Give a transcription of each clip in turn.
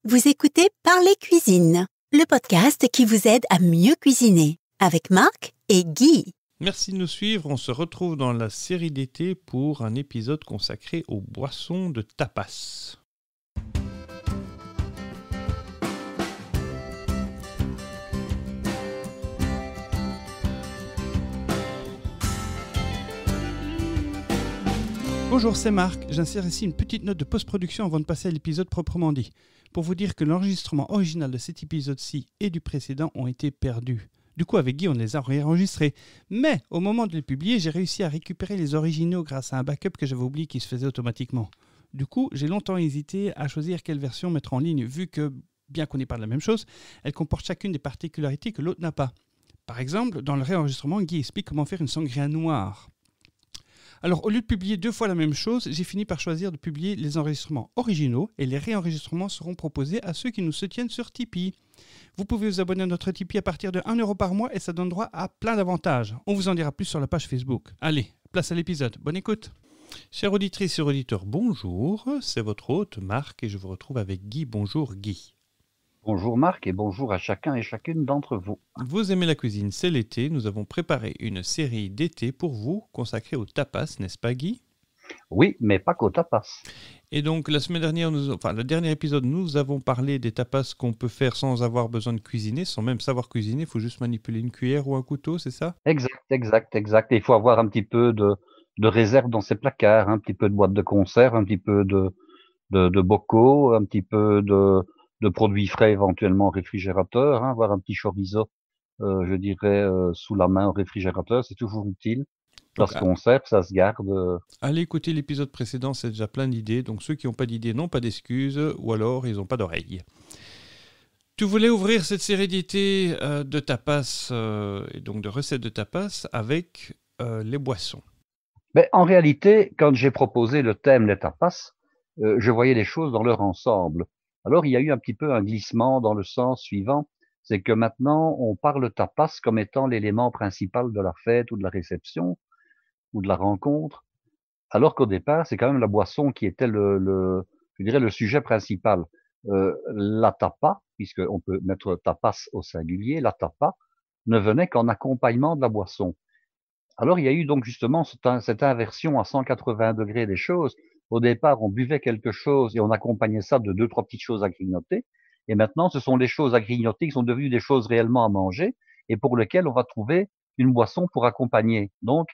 Vous écoutez Parler Cuisine, le podcast qui vous aide à mieux cuisiner, avec Marc et Guy. Merci de nous suivre, on se retrouve dans la série d'été pour un épisode consacré aux boissons de tapas. Bonjour, c'est Marc. J'insère ici une petite note de post-production avant de passer à l'épisode proprement dit, pour vous dire que l'enregistrement original de cet épisode-ci et du précédent ont été perdus. Du coup, avec Guy, on les a réenregistrés. Mais au moment de les publier, j'ai réussi à récupérer les originaux grâce à un backup que j'avais oublié qui se faisait automatiquement. Du coup, j'ai longtemps hésité à choisir quelle version mettre en ligne, vu que, bien qu'on ait pas de la même chose, elles comportent chacune des particularités que l'autre n'a pas. Par exemple, dans le réenregistrement, Guy explique comment faire une sangria noire. Alors, au lieu de publier deux fois la même chose, j'ai fini par choisir de publier les enregistrements originaux et les réenregistrements seront proposés à ceux qui nous soutiennent sur Tipeee. Vous pouvez vous abonner à notre Tipeee à partir de 1 € par mois et ça donne droit à plein d'avantages. On vous en dira plus sur la page Facebook. Allez, place à l'épisode. Bonne écoute. Chères auditrices et auditeurs, bonjour. C'est votre hôte Marc et je vous retrouve avec Guy. Bonjour Guy. Bonjour Marc et bonjour à chacun et chacune d'entre vous. Vous aimez la cuisine, c'est l'été. Nous avons préparé une série d'été pour vous consacrée au tapas, n'est-ce pas Guy ? Oui, mais pas qu'au tapas. Et donc la semaine dernière, le dernier épisode, nous avons parlé des tapas qu'on peut faire sans avoir besoin de cuisiner, sans même savoir cuisiner. Il faut juste manipuler une cuillère ou un couteau, c'est ça ? Exact. Et il faut avoir un petit peu de réserve dans ses placards, un petit peu de boîte de conserve, un petit peu de bocaux, un petit peu de produits frais éventuellement au réfrigérateur, avoir un petit chorizo, sous la main au réfrigérateur, c'est toujours utile. Ça se conserve, ça se garde. Allez écouter l'épisode précédent, c'est déjà plein d'idées. Donc ceux qui n'ont pas d'idées n'ont pas d'excuses, ou alors ils n'ont pas d'oreilles. Tu voulais ouvrir cette série d'été de tapas, et donc de recettes de tapas, avec les boissons. Mais en réalité, quand j'ai proposé le thème des tapas, je voyais les choses dans leur ensemble. Alors, il y a eu un petit peu un glissement dans le sens suivant, c'est que maintenant, on parle tapas comme étant l'élément principal de la fête ou de la réception ou de la rencontre, alors qu'au départ, c'est quand même la boisson qui était le sujet principal. La tapa, puisqu'on peut mettre tapas au singulier, la tapa ne venait qu'en accompagnement de la boisson. Alors, il y a eu donc justement cette inversion à 180 degrés des choses. Au départ, on buvait quelque chose et on accompagnait ça de 2-3 petites choses à grignoter. Et maintenant, ce sont les choses à grignoter qui sont devenues des choses réellement à manger et pour lesquelles on va trouver une boisson pour accompagner. Donc,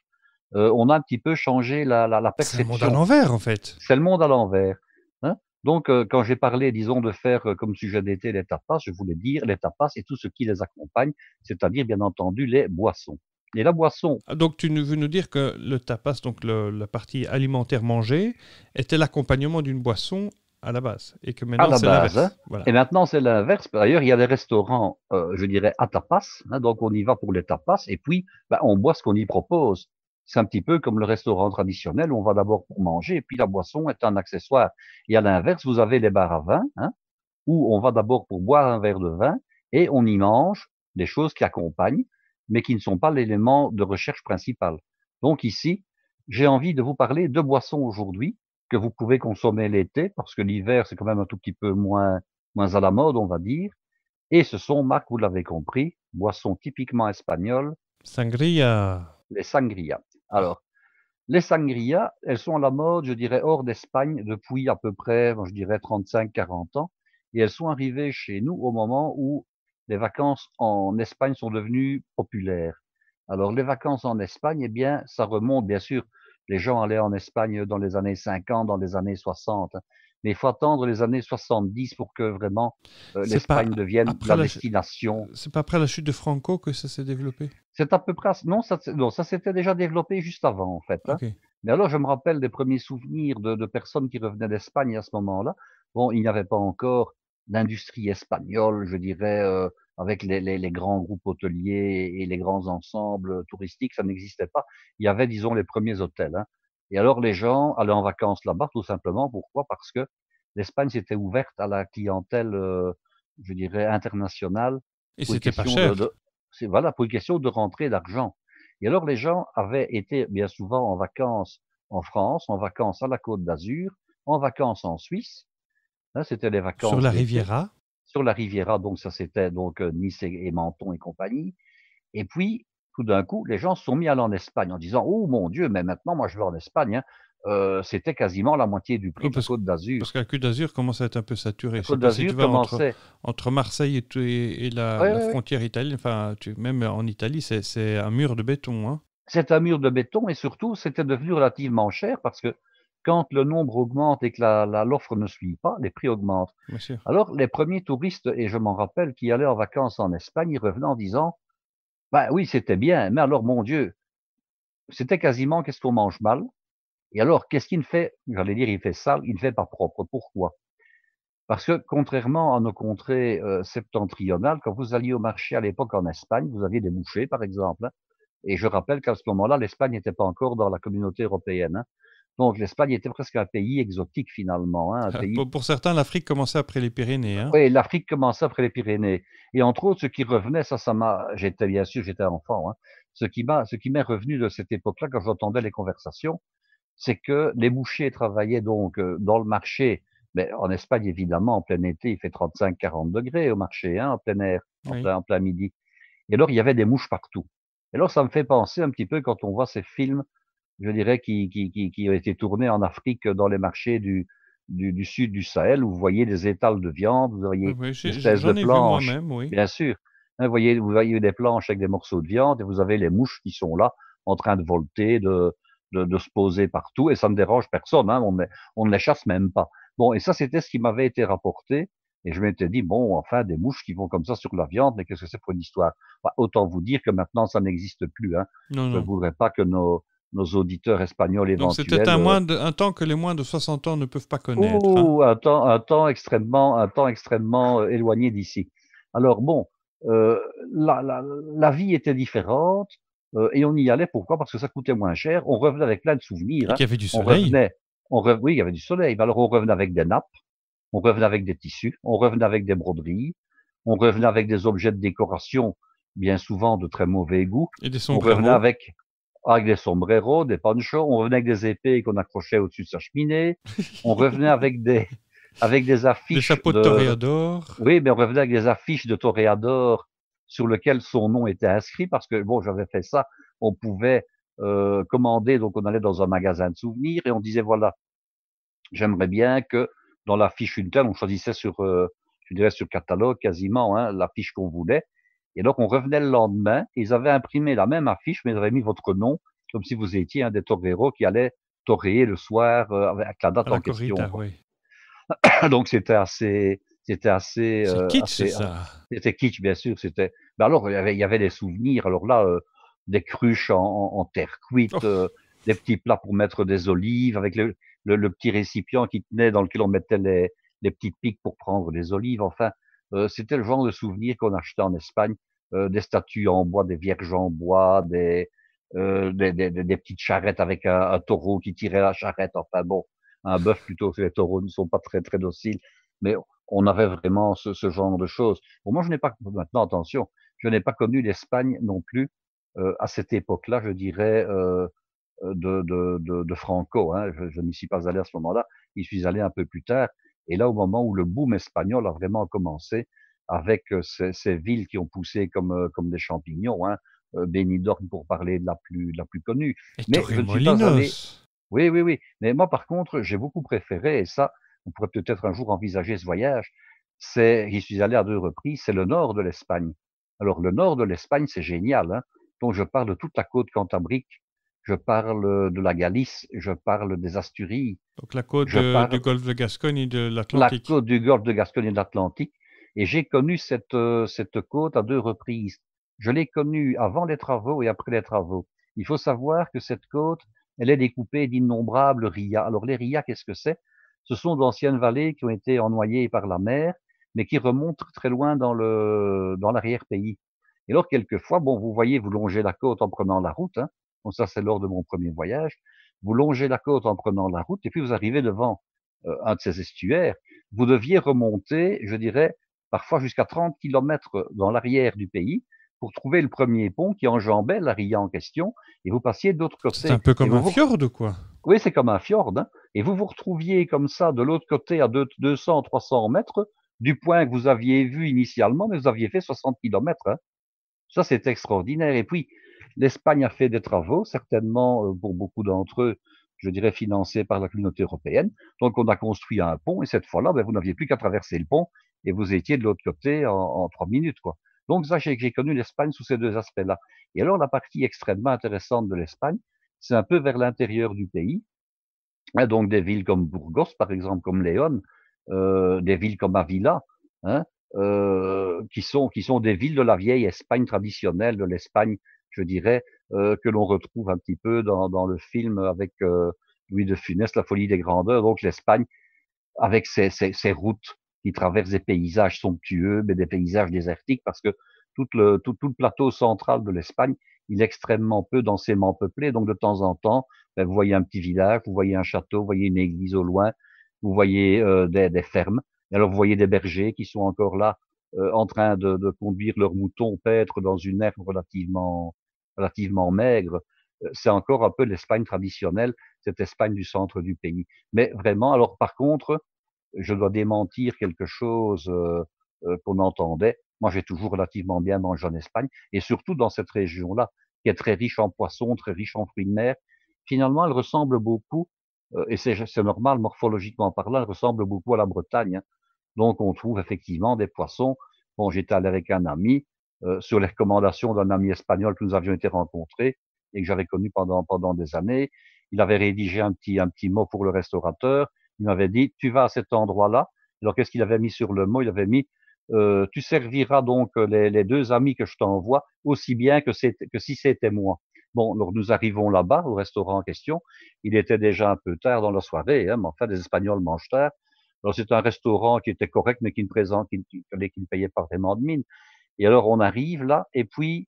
on a un petit peu changé la perception. C'est le monde à l'envers, en fait. C'est le monde à l'envers. Hein. Donc, quand j'ai parlé, disons, de faire comme sujet d'été les tapas, je voulais dire les tapas et tout ce qui les accompagne, c'est-à-dire, bien entendu, les boissons. Et la boisson. Donc tu veux nous dire que le tapas, donc la partie alimentaire mangée, était l'accompagnement d'une boisson à la base. Et que maintenant c'est l'inverse. Hein. Voilà. Et maintenant c'est l'inverse. D'ailleurs, il y a des restaurants, à tapas. Donc on y va pour les tapas et puis on boit ce qu'on y propose. C'est un petit peu comme le restaurant traditionnel où on va d'abord pour manger et puis la boisson est un accessoire. Et à l'inverse, vous avez les bars à vin, où on va d'abord pour boire un verre de vin et on y mange des choses qui accompagnent, mais qui ne sont pas l'élément de recherche principal. Donc ici, j'ai envie de vous parler de boissons aujourd'hui que vous pouvez consommer l'été, parce que l'hiver, c'est quand même un tout petit peu moins à la mode, on va dire. Et ce sont, Marc, vous l'avez compris, boissons typiquement espagnoles. Sangria. Les sangrias. Alors, les sangrias, elles sont à la mode, je dirais, hors d'Espagne depuis à peu près, je dirais, 35-40 ans. Et elles sont arrivées chez nous au moment où les vacances en Espagne sont devenues populaires. Alors, les vacances en Espagne, eh bien, ça remonte, bien sûr, les gens allaient en Espagne dans les années 50, dans les années 60. Mais il faut attendre les années 70 pour que vraiment l'Espagne devienne la destination. C'est pas après la chute de Franco que ça s'est développé ? C'est à peu près... Non, ça s'était déjà développé juste avant, en fait. Okay. Mais alors, je me rappelle des premiers souvenirs de personnes qui revenaient d'Espagne à ce moment-là. Bon, il n'y avait pas encore d'industrie espagnole, je dirais, avec les grands groupes hôteliers et les grands ensembles touristiques, ça n'existait pas. Il y avait, disons, les premiers hôtels. Et alors, les gens allaient en vacances là-bas, tout simplement. Pourquoi ? Parce que l'Espagne s'était ouverte à la clientèle, je dirais, internationale. Et c'était pas cher. Voilà, pour une question de rentrée d'argent. Et alors, les gens avaient été bien souvent en vacances en France, en vacances à la Côte d'Azur, en vacances en Suisse, hein, c'était les Sur vacances la d'été. Riviera. Sur la Riviera, donc ça c'était donc Nice et Menton et compagnie. Et puis, tout d'un coup, les gens se sont mis à aller en Espagne en disant: «Oh mon Dieu, mais maintenant moi je vais en Espagne, hein». C'était quasiment la moitié du prix Ouais, de la parce, Côte parce d'Azur. que la Côte d'Azur commence à être un peu saturée. La Je sais Côte pas si tu d'Azur vas entre, commençait entre Marseille et ouais, la ouais, ouais. frontière italienne, enfin, même en Italie, c'est un mur de béton. Hein. C'est un mur de béton et surtout, c'était devenu relativement cher parce que quand le nombre augmente et que l'offre ne suit pas, les prix augmentent. Bien sûr. Alors les premiers touristes, et je m'en rappelle, qui allaient en vacances en Espagne, ils revenaient en disant: «Bah oui, c'était bien, mais alors mon Dieu, c'était quasiment qu'est-ce qu'on mange mal et alors qu'est-ce qu'il fait?» J'allais dire: «Il fait sale, il ne fait pas propre». Pourquoi? Parce que contrairement à nos contrées, septentrionales, quand vous alliez au marché à l'époque en Espagne, vous aviez des bouchers par exemple, hein, et je rappelle qu'à ce moment-là, l'Espagne n'était pas encore dans la communauté européenne, hein. Donc l'Espagne était presque un pays exotique finalement, hein, un pays Pour certains, l'Afrique commençait après les Pyrénées. Hein. oui, l'Afrique commençait après les Pyrénées et entre autres, ce qui revenait, ça m'a j'étais bien sûr, j'étais enfant, hein. Ce qui m'est revenu de cette époque-là, quand j'entendais les conversations, c'est que les bouchers travaillaient donc, dans le marché, mais en Espagne évidemment, en plein été, il fait 35-40 degrés au marché, hein, en plein air, Oui. en plein midi et alors il y avait des mouches partout. Et alors ça me fait penser un petit peu quand on voit ces films, je dirais, qui ont été tournés en Afrique, dans les marchés du sud du Sahel, où vous voyez des étals de viande, vous Oui, voyez oui, des espèces de j'en ai vu planches, moi-même, oui. bien sûr, hein, vous voyez des planches avec des morceaux de viande et vous avez les mouches qui sont là, en train de volter, de se poser partout et ça ne dérange personne, hein, on ne les chasse même pas. Bon et ça, c'était ce qui m'avait été rapporté et je m'étais dit: «Bon, enfin, des mouches qui vont comme ça sur la viande, mais qu'est-ce que c'est pour une histoire?» Bah, autant vous dire que maintenant ça n'existe plus, hein. Non, Je ne non. voudrais pas que nos auditeurs espagnols Donc c'était éventuels, un temps que les moins de 60 ans ne peuvent pas connaître. Hein. oh, un temps extrêmement, éloigné d'ici. Alors bon, heu, la vie était différente, et on y allait pourquoi? Parce que ça coûtait moins cher. On revenait avec plein de souvenirs, Et hein. qu'il y avait du On soleil. revenait oui, il y avait du soleil. Mais alors on revenait avec des nappes, on revenait avec des tissus, on revenait avec des broderies, on revenait avec des objets de décoration, bien souvent de très mauvais goût. Et des On revenait sombreros. avec des sombreros, des ponchos, on revenait avec des épées qu'on accrochait au-dessus de sa cheminée, on revenait avec des Des affiches chapeaux de de toréador. oui, mais on revenait avec des affiches de toréadors sur lequel son nom était inscrit parce que bon, j'avais fait ça, on pouvait, commander, donc on allait dans un magasin de souvenirs et on disait: «Voilà, j'aimerais bien que dans la fiche une telle», on choisissait sur, je dirais sur catalogue quasiment, hein, la fiche qu'on voulait et donc on revenait le lendemain, ils avaient imprimé la même affiche, mais ils avaient mis votre nom, comme si vous étiez un des toreros qui allait toréer le soir, avec la À date la en question, corrida, quoi. oui. Donc c'était C'est kitsch, assez ça. c'était kitsch, bien sûr, c'était bah, alors il y avait des souvenirs, alors là, des cruches en terre cuite, Oh, des petits plats pour mettre des olives avec le petit récipient qui tenait dans lequel on mettait les petites piques pour prendre les olives, enfin, c'était le genre de souvenirs qu'on achetait en Espagne, des statues en bois, des vierges en bois, des petites charrettes avec un taureau qui tirait la charrette, enfin bon, un bœuf plutôt, parce que les taureaux ne sont pas très, très dociles, mais on avait vraiment ce genre de choses. Bon, moi, je n'ai pas maintenant attention, je n'ai pas connu l'Espagne non plus, à cette époque-là, je dirais, de Franco, hein. Je n'y suis pas allé à ce moment-là, j'y suis allé un peu plus tard et là, au moment où le boom espagnol a vraiment commencé avec, ces villes qui ont poussé comme des champignons, hein, Benidorm pour parler de la plus connue. et Mais je ne suis pas allé Torremolinos. oui, oui, oui. Mais moi, par contre, j'ai beaucoup préféré, et ça, on pourrait peut-être un jour envisager ce voyage, j'y suis allé à 2 reprises, c'est le nord de l'Espagne. Alors, le nord de l'Espagne, c'est génial, hein. Donc, je parle de toute la côte cantabrique, je parle de la Galice, je parle des Asturies, Donc la côte je du parle golfe de Gascogne et de la l'Atlantique. côte du golfe de Gascogne et de l'Atlantique, et j'ai connu cette côte à 2 reprises. Je l'ai connue avant les travaux et après les travaux. Il faut savoir que cette côte, elle est découpée d'innombrables rias. Alors les rias, qu'est-ce que c'est? Ce sont d'anciennes vallées qui ont été ennoyées par la mer, mais qui remontent très loin dans l'arrière-pays. Et alors quelquefois, bon, vous voyez, vous longez la côte en prenant la route, hein. Bon, ça, c'est lors de mon premier voyage. Vous longez la côte en prenant la route et puis vous arrivez devant, un de ces estuaires, vous deviez remonter, je dirais, parfois jusqu'à 30 kilomètres dans l'arrière du pays pour trouver le premier pont qui enjambait la ria en question et vous passiez de l'autre C'est un côté peu et comme vous un vous fjord, quoi. oui, c'est comme un fjord, hein, et vous vous retrouviez comme ça de l'autre côté à 200, 300 mètres du point que vous aviez vu initialement, mais vous aviez fait 60 kilomètres, hein. Ça, c'est extraordinaire. Et puis, l'Espagne a fait des travaux, certainement pour beaucoup d'entre eux, je dirais financés par la communauté européenne. Donc, on a construit un pont, et cette fois-là, ben, vous n'aviez plus qu'à traverser le pont, et vous étiez de l'autre côté en 3 minutes, quoi. Donc, ça, j'ai connu l'Espagne sous ces deux aspects-là. Et alors, la partie extrêmement intéressante de l'Espagne, c'est un peu vers l'intérieur du pays, hein, donc des villes comme Burgos, par exemple, comme Léon, des villes comme Avila, hein, qui sont des villes de la vieille Espagne traditionnelle, de l'Espagne, je dirais, que l'on retrouve un petit peu dans le film avec Louis de Funès, La folie des grandeurs. Donc l'Espagne, avec ses routes qui traversent des paysages somptueux, mais des paysages désertiques, parce que tout le plateau central de l'Espagne, il est extrêmement peu densément peuplé. Donc de temps en temps, ben, vous voyez un petit village, vous voyez un château, vous voyez une église au loin, vous voyez des fermes. Et alors vous voyez des bergers qui sont encore là en train de conduire leurs moutons paître dans une herbe relativement maigre. C'est encore un peu l'Espagne traditionnelle, cette Espagne du centre du pays. Mais vraiment, alors par contre, je dois démentir quelque chose qu'on entendait. Moi, j'ai toujours relativement bien mangé en Espagne, et surtout dans cette région-là, qui est très riche en poissons, très riche en fruits de mer. Finalement, elle ressemble beaucoup, et c'est normal, morphologiquement parlant, elle ressemble beaucoup à la Bretagne, hein. Donc, on trouve effectivement des poissons. Bon, j'étais allé avec un ami, sur les recommandations d'un ami espagnol que nous avions été rencontrés et que j'avais connu pendant des années. Il avait rédigé un petit mot pour le restaurateur. Il m'avait dit, tu vas à cet endroit-là. Alors, qu'est-ce qu'il avait mis sur le mot? Il avait mis, tu serviras donc les deux amis que je t'envoie aussi bien que si c'était moi. Bon, alors nous arrivons là-bas, au restaurant en question. Il était déjà un peu tard dans la soirée, hein, mais enfin, les Espagnols mangent tard. Alors, c'est un restaurant qui était correct, mais qui ne payait pas vraiment de mine. Et alors, on arrive là, et puis,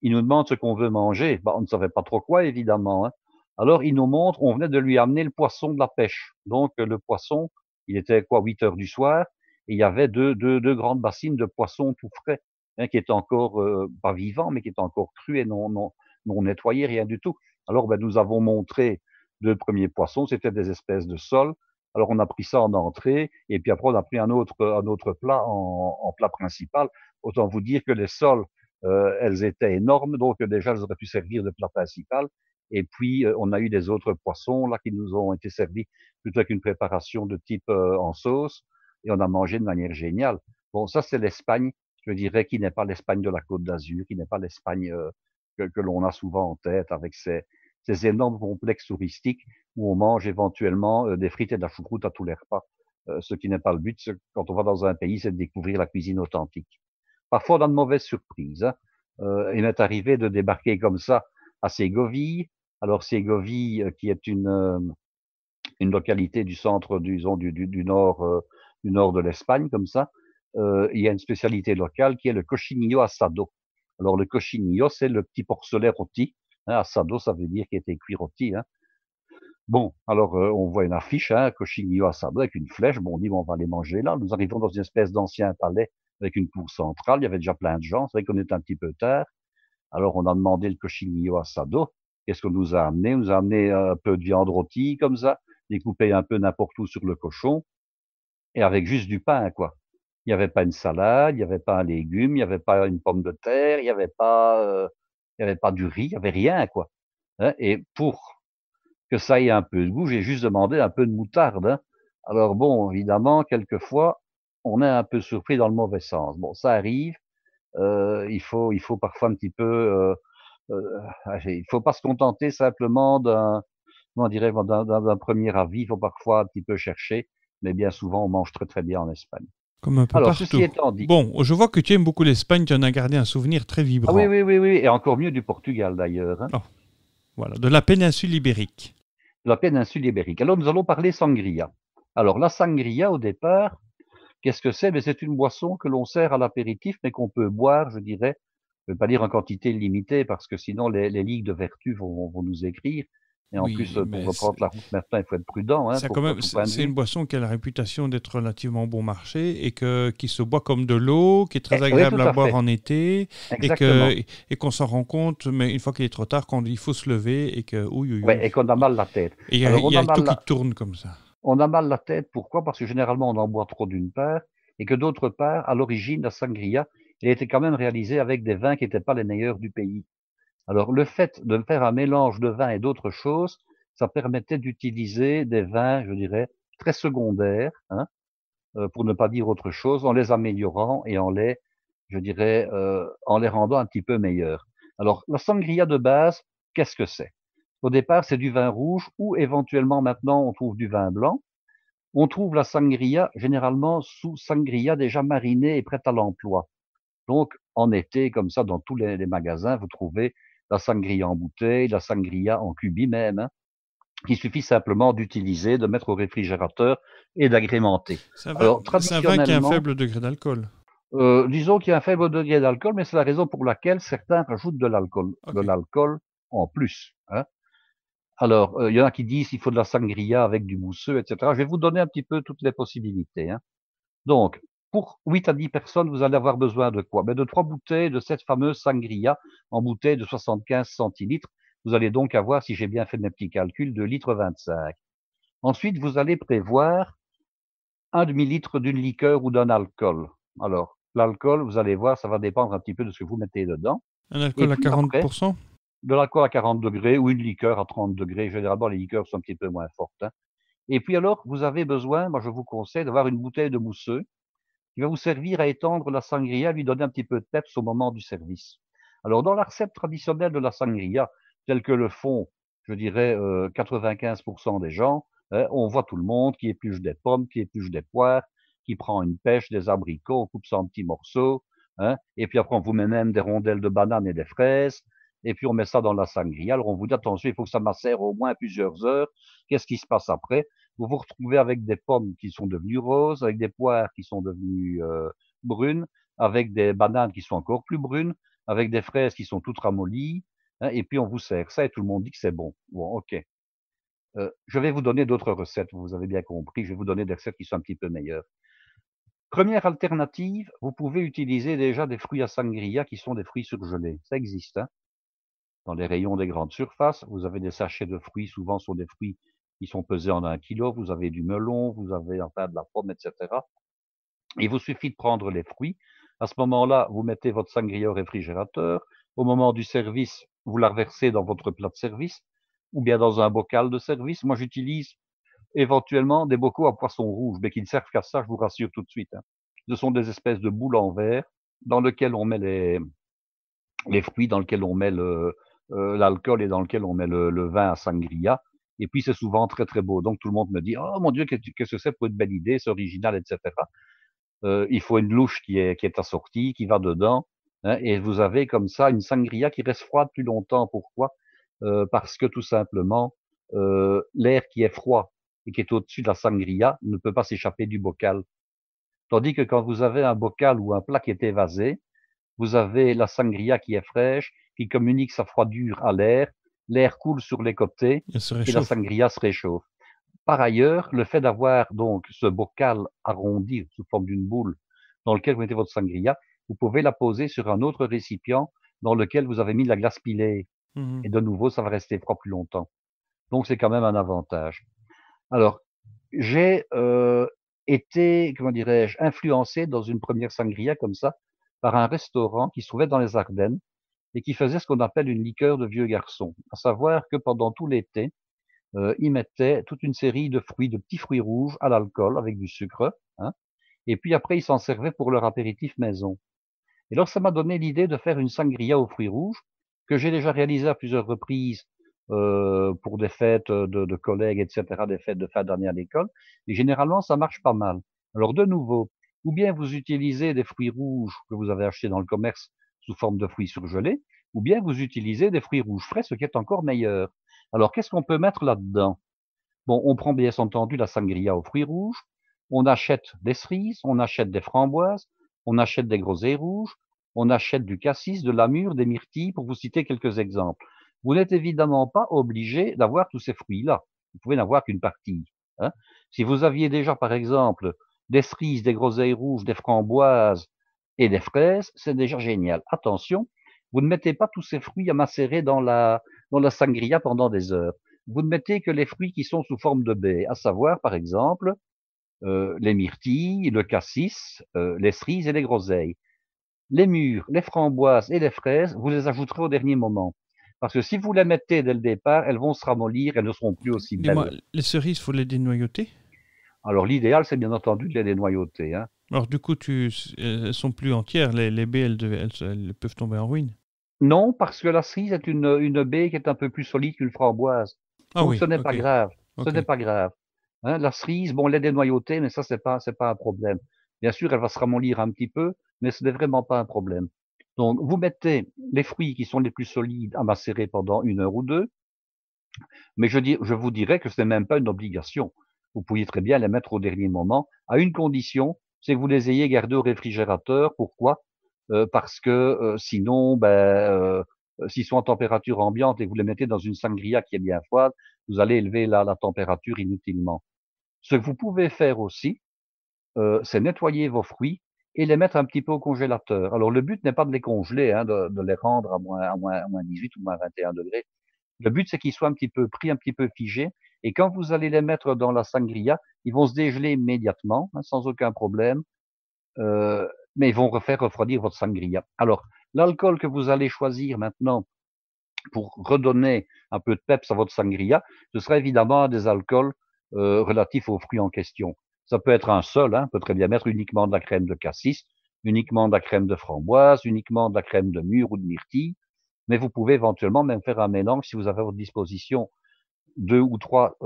il nous demande ce qu'on veut manger. Bah, on ne savait pas trop quoi, évidemment, hein. Alors, il nous montre, on venait de lui amener le poisson de la pêche. Donc, le poisson, il était quoi, 8 heures du soir, et il y avait deux grandes bassines de poissons tout frais, hein, qui étaient encore, pas vivants, mais qui étaient encore crus et non nettoyés, rien du tout. Alors, ben, nous avons montré deux premiers poissons, c'était des espèces de sols. Alors, on a pris ça en entrée, et puis après, on a pris un autre plat en plat principal. Autant vous dire que les sols, elles étaient énormes, donc déjà, elles auraient pu servir de plat principal. Et puis, on a eu des autres poissons là qui nous ont été servis plutôt qu'une préparation de type en sauce, et on a mangé de manière géniale. Bon, ça, c'est l'Espagne, je dirais, qui n'est pas l'Espagne de la Côte d'Azur, qui n'est pas l'Espagne que l'on a souvent en tête avec ces énormes complexes touristiques où on mange éventuellement des frites et de la choucroute à tous les repas. Ce qui n'est pas le but. Quand on va dans un pays, c'est de découvrir la cuisine authentique. Parfois, on a de mauvaises surprises, hein. Il m'est arrivé de débarquer comme ça à Ségovie. Alors, Ségovie, qui est une localité du centre, disons, du nord de l'Espagne, comme ça, il y a une spécialité locale qui est le cochinillo asado. Alors, le cochinillo, c'est le petit porcelet rôti, hein. Asado, ça veut dire qui a été cuit rôti, hein. Bon, alors on voit une affiche, hein, cochinillo asado avec une flèche. Bon, on dit, bon, on va aller manger là. Nous arrivons dans une espèce d'ancien palais avec une cour centrale. Il y avait déjà plein de gens. C'est vrai qu'on était un petit peu tard. Alors, on a demandé le cochinillo asado. Qu'est-ce qu'on nous a amené? On nous a amené un peu de viande rôtie, comme ça, découpée un peu n'importe où sur le cochon, et avec juste du pain, quoi. Il n'y avait pas une salade, il n'y avait pas un légume, il n'y avait pas une pomme de terre, il n'y avait pas du riz, il n'y avait rien, quoi, hein. Et pour que ça ait un peu de goût, j'ai juste demandé un peu de moutarde, hein. Alors bon, évidemment, quelquefois, on est un peu surpris dans le mauvais sens. Bon, ça arrive. Il faut parfois un petit peu, il faut pas se contenter simplement comment dirais-je, d'un premier avis. Il faut parfois un petit peu chercher, mais bien souvent, on mange très très bien en Espagne. Comme un peu Alors, ceci partout. étant dit, Bon, je vois que tu aimes beaucoup l'Espagne, tu en as gardé un souvenir très ah oui, vibrant. oui, oui, oui, et encore mieux du Portugal d'ailleurs, hein, Oh, voilà, de la péninsule ibérique. de la péninsule ibérique. Alors, nous allons parler sangria. Alors, la sangria, au départ, qu'est-ce que c'est? Mais c'est une boisson que l'on sert à l'apéritif, mais qu'on peut boire, je dirais, je ne vais pas dire en quantité limitée, parce que sinon les ligues de vertu vont nous écrire, Et en plus, Oui, pour mais reprendre la route maintenant, il faut être prudent, hein, ça quand pour même, tout point de c'est vue. une boisson qui a la réputation d'être relativement bon marché et qui se boit comme de l'eau, qui est très Oui, tout agréable à à boire fait. en été Exactement. et qu'on s'en rend compte, mais une fois qu'il est trop tard, quand il faut se lever et que, ouïe, ouïe, Ouais, et ouïe. qu'on a mal la tête. Et Alors, il y a tout qui tourne comme ça. on a mal la tête, pourquoi? Parce que généralement, on en boit trop d'une part, et que d'autre part, à l'origine, la sangria, elle était quand même réalisée avec des vins qui n'étaient pas les meilleurs du pays. Alors, le fait de faire un mélange de vin et d'autres choses, ça permettait d'utiliser des vins, je dirais, très secondaires, hein, pour ne pas dire autre chose, en les améliorant et je dirais, en les rendant un petit peu meilleurs. Alors, la sangria de base, qu'est-ce que c'est? Au départ, c'est du vin rouge ou éventuellement maintenant on trouve du vin blanc. On trouve la sangria généralement sous sangria déjà marinée et prête à l'emploi. Donc, en été, comme ça, dans tous les magasins, vous trouvez la sangria en bouteille, la sangria en cubi même, hein, qu'il suffit simplement d'utiliser, de mettre au réfrigérateur et d'agrémenter. Alors, C'est un vin qui a un traditionnellement, faible degré d'alcool. disons qu'il y a un faible degré d'alcool, mais c'est la raison pour laquelle certains rajoutent de Ok. l'alcool en plus, hein. Alors, il y en a qui disent qu'il faut de la sangria avec du mousseux, etc. Je vais vous donner un petit peu toutes les possibilités, hein. Donc, pour 8 à 10 personnes, vous allez avoir besoin de quoi? Ben, de 3 bouteilles de cette fameuse sangria en bouteille de 75 centilitres. Vous allez donc avoir, si j'ai bien fait mes petits calculs, 2,25 litres. Ensuite, vous allez prévoir un demi-litre d'une liqueur ou d'un alcool. Alors, l'alcool, vous allez voir, ça va dépendre un petit peu de ce que vous mettez dedans. Un Et alcool à puis après, 40%. de l'alcool à 40 degrés ou une liqueur à 30 degrés. Généralement, les liqueurs sont un petit peu moins fortes, hein. Et puis alors, vous avez besoin, moi je vous conseille d'avoir une bouteille de mousseux qui va vous servir à étendre la sangria, lui donner un petit peu de peps au moment du service. Alors, dans la recette traditionnelle de la sangria, telle que le font, je dirais, 95% des gens, on voit tout le monde qui épluche des pommes, qui épluche des poires, qui prend une pêche, des abricots, on coupe ça en petits morceaux, hein, et puis après on vous met même des rondelles de bananes et des fraises, et puis on met ça dans la sangria. Alors on vous dit attention, il faut que ça macère au moins plusieurs heures. Qu'est-ce qui se passe après? Vous vous retrouvez avec des pommes qui sont devenues roses, avec des poires qui sont devenues brunes, avec des bananes qui sont encore plus brunes, avec des fraises qui sont toutes ramollies, hein, et puis on vous sert ça et tout le monde dit que c'est bon. Bon, ok. Je vais vous donner d'autres recettes, vous avez bien compris, je vais vous donner des recettes qui sont un petit peu meilleures. Première alternative, vous pouvez utiliser déjà des fruits à sangria qui sont des fruits surgelés. Ça existe, hein. Dans les rayons des grandes surfaces, vous avez des sachets de fruits, souvent ce sont des fruits qui sont pesés en 1 kilo, vous avez du melon, vous avez enfin de la pomme, etc. Il vous suffit de prendre les fruits. À ce moment-là, vous mettez votre sangria au réfrigérateur. Au moment du service, vous la reversez dans votre plat de service ou bien dans un bocal de service. Moi, j'utilise éventuellement des bocaux à poisson rouge, mais qui ne servent qu'à ça, je vous rassure tout de suite, hein. Ce sont des espèces de boules en verre dans lesquelles on met les fruits, dans lesquels on met l'alcool et dans lequel on met le vin à sangria. Et puis, c'est souvent très, très beau. Donc, tout le monde me dit, oh mon Dieu, qu'est-ce que c'est pour une belle idée, c'est original, etc. Il faut une louche qui est assortie, qui va dedans, hein, et vous avez comme ça une sangria qui reste froide plus longtemps. Pourquoi? Parce que tout simplement, l'air qui est froid et qui est au-dessus de la sangria ne peut pas s'échapper du bocal. Tandis que quand vous avez un bocal ou un plat qui est évasé, vous avez la sangria qui est fraîche, qui communique sa froidure à l'air coule sur les côtés Il se et la réchauffe. sangria se réchauffe. Par ailleurs, le fait d'avoir donc ce bocal arrondi sous forme d'une boule dans lequel vous mettez votre sangria, vous pouvez la poser sur un autre récipient dans lequel vous avez mis de la glace pilée. Mhm. Et de nouveau, ça va rester froid plus longtemps. Donc c'est quand même un avantage. Alors, j'ai été, comment dirais-je, influencé dans une première sangria comme ça par un restaurant qui se trouvait dans les Ardennes et qui faisait ce qu'on appelle une liqueur de vieux garçon. À savoir que pendant tout l'été, ils mettaient toute une série de fruits, de petits fruits rouges à l'alcool avec du sucre, hein, et puis après ils s'en servaient pour leur apéritif maison. Et alors ça m'a donné l'idée de faire une sangria aux fruits rouges que j'ai déjà réalisée à plusieurs reprises pour des fêtes de collègues, etc., des fêtes de fin d'année à l'école. Et généralement, ça marche pas mal. Alors de nouveau, ou bien vous utilisez des fruits rouges que vous avez achetés dans le commerce sous forme de fruits surgelés, ou bien vous utilisez des fruits rouges frais, ce qui est encore meilleur. Alors qu'est-ce qu'on peut mettre là-dedans? Bon, on prend bien entendu la sangria aux fruits rouges, on achète des cerises, on achète des framboises, on achète des groseilles rouges, on achète du cassis, de la mûre, des myrtilles, pour vous citer quelques exemples. Vous n'êtes évidemment pas obligé d'avoir tous ces fruits-là. Vous pouvez n'avoir qu'une partie, hein. Si vous aviez déjà, par exemple, des cerises, des groseilles rouges, des framboises et des fraises, c'est déjà génial. Attention, vous ne mettez pas tous ces fruits à macérer dans la sangria pendant des heures. Vous ne mettez que les fruits qui sont sous forme de baies, à savoir, par exemple, les myrtilles, le cassis, les cerises et les groseilles. Les mûres, les framboises et les fraises, vous les ajouterez au dernier moment. Parce que si vous les mettez dès le départ, elles vont se ramollir, elles ne seront plus aussi Dis-moi, belles. les cerises, faut les dénoyauter? Alors l'idéal, c'est bien entendu de les dénoyauter, hein. Alors du coup, elles sont plus entières, les baies, elles peuvent tomber en ruine. Non, parce que la cerise est une baie qui est un peu plus solide qu'une framboise. Ah Donc ce oui, n'est pas ok, grave. Ce ok. n'est pas grave. Hein, la cerise, bon, elle est dénoyautée, mais ça, c'est pas un problème. Bien sûr, elle va se ramollir un petit peu, mais ce n'est vraiment pas un problème. Donc, vous mettez les fruits qui sont les plus solides à macérer pendant 1 heure ou 2, mais je vous dirais que ce n'est même pas une obligation. Vous pourriez très bien les mettre au dernier moment, à une condition, c'est que vous les ayez gardés au réfrigérateur. Pourquoi? Parce que sinon, s'ils sont en température ambiante et que vous les mettez dans une sangria qui est bien froide, vous allez élever la température inutilement. Ce que vous pouvez faire aussi, c'est nettoyer vos fruits et les mettre un petit peu au congélateur. Alors le but n'est pas de les congeler, hein, de les rendre à moins 18 ou moins 21 degrés. Le but, c'est qu'ils soient un petit peu pris, un petit peu figés. Et quand vous allez les mettre dans la sangria, ils vont se dégeler immédiatement, hein, sans aucun problème. Euh, mais ils vont refaire refroidir votre sangria. Alors, l'alcool que vous allez choisir maintenant pour redonner un peu de peps à votre sangria, ce sera évidemment des alcools relatifs aux fruits en question. Ça peut être un seul, hein, on peut très bien mettre uniquement de la crème de cassis, uniquement de la crème de framboise, uniquement de la crème de mûre ou de myrtille, mais vous pouvez éventuellement même faire un mélange si vous avez à votre disposition 2 ou 3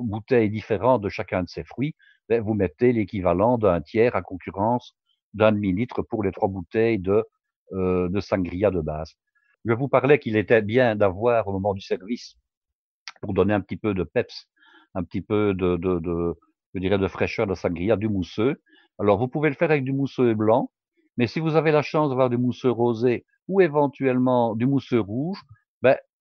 bouteilles différentes de chacun de ces fruits. Vous mettez l'équivalent d'un tiers à concurrence d'un demi-litre pour les 3 bouteilles de sangria de base. Je vous parlais qu'il était bien d'avoir au moment du service, pour donner un petit peu de peps, un petit peu je dirais de fraîcheur de sangria, du mousseux. Alors vous pouvez le faire avec du mousseux blanc, mais si vous avez la chance d'avoir du mousseux rosé ou éventuellement du mousseux rouge,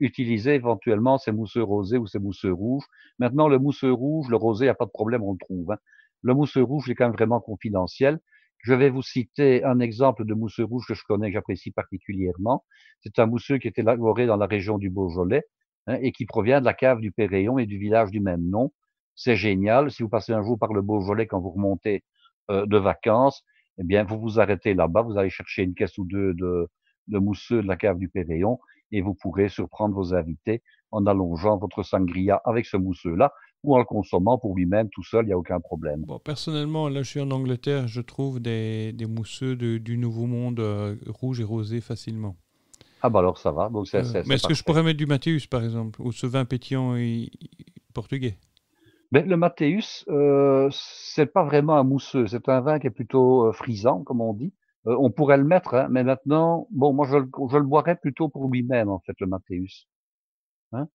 utilisez éventuellement ces mousseux rosés ou ces mousseux rouges. Maintenant, le mousseux rouge, le rosé, il n'y a pas de problème, on le trouve, hein. Le mousseux rouge est quand même vraiment confidentiel. Je vais vous citer un exemple de mousseux rouge que je connais, que j'apprécie particulièrement. C'est un mousseux qui est élaboré dans la région du Beaujolais, hein, et qui provient de la cave du Péréon et du village du même nom. C'est génial. Si vous passez un jour par le Beaujolais quand vous remontez de vacances, eh bien, vous vous arrêtez là-bas, vous allez chercher une caisse ou deux de mousseux de la cave du Péréon et vous pourrez surprendre vos invités en allongeant votre sangria avec ce mousseux-là ou en le consommant pour lui-même tout seul, il n'y a aucun problème. Bon, personnellement, là, je suis en Angleterre, je trouve des mousseux du Nouveau Monde rouge et rosé facilement. Ah bah alors ça va, donc Mais c'est est-ce que je parfait. pourrais mettre du Mathéus, par exemple, ou ce vin pétillant portugais? Mais le Mathéus, c'est pas vraiment un mousseux, c'est un vin qui est plutôt frisant, comme on dit. On pourrait le mettre, hein, mais maintenant, bon, moi je le boirais plutôt pour lui-même en fait, le Mathéus, hein.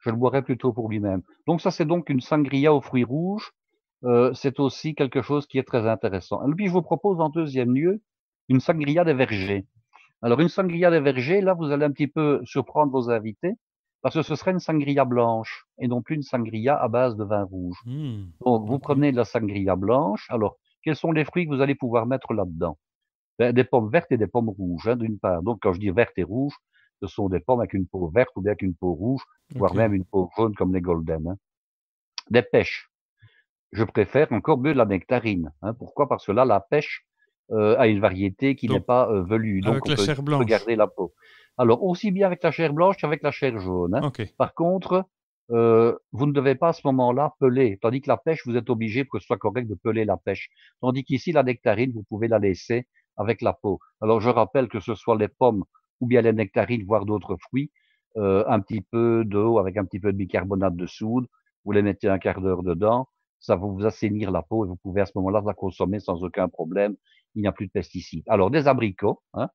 Je le boirais plutôt pour lui-même. Donc ça, c'est donc une sangria aux fruits rouges. C'est aussi quelque chose qui est très intéressant. Et puis je vous propose en deuxième lieu une sangria des vergers. Alors une sangria des vergers, là, vous allez un petit peu surprendre vos invités, parce que ce serait une sangria blanche et non plus une sangria à base de vin rouge. Donc vous Ok. prenez de la sangria blanche. Alors, quels sont les fruits que vous allez pouvoir mettre là-dedans? Des pommes vertes et des pommes rouges, hein, d'une part. Donc quand je dis vertes et rouges, ce sont des pommes avec une peau verte ou bien avec une peau rouge, voire Ok. même une peau jaune comme les golden, hein. Des pêches. Je préfère encore mieux la nectarine, hein. Pourquoi? Parce que là, la pêche a une variété qui n'est Donc, pas velue, donc avec on la peut chair blanche. garder la peau. Alors, aussi bien avec la chair blanche qu'avec la chair jaune, hein. Ok. Par contre, vous ne devez pas à ce moment-là peler, tandis que la pêche, vous êtes obligé, pour que ce soit correct, de peler la pêche. Tandis qu'ici, la nectarine, vous pouvez la laisser avec la peau. Alors, je rappelle que ce soit les pommes ou bien les nectarines, voire d'autres fruits, un petit peu d'eau avec un petit peu de bicarbonate de soude, vous les mettez un quart d'heure dedans, ça va vous assainir la peau et vous pouvez à ce moment-là la consommer sans aucun problème. Il n'y a plus de pesticides. Alors, des abricots, hein,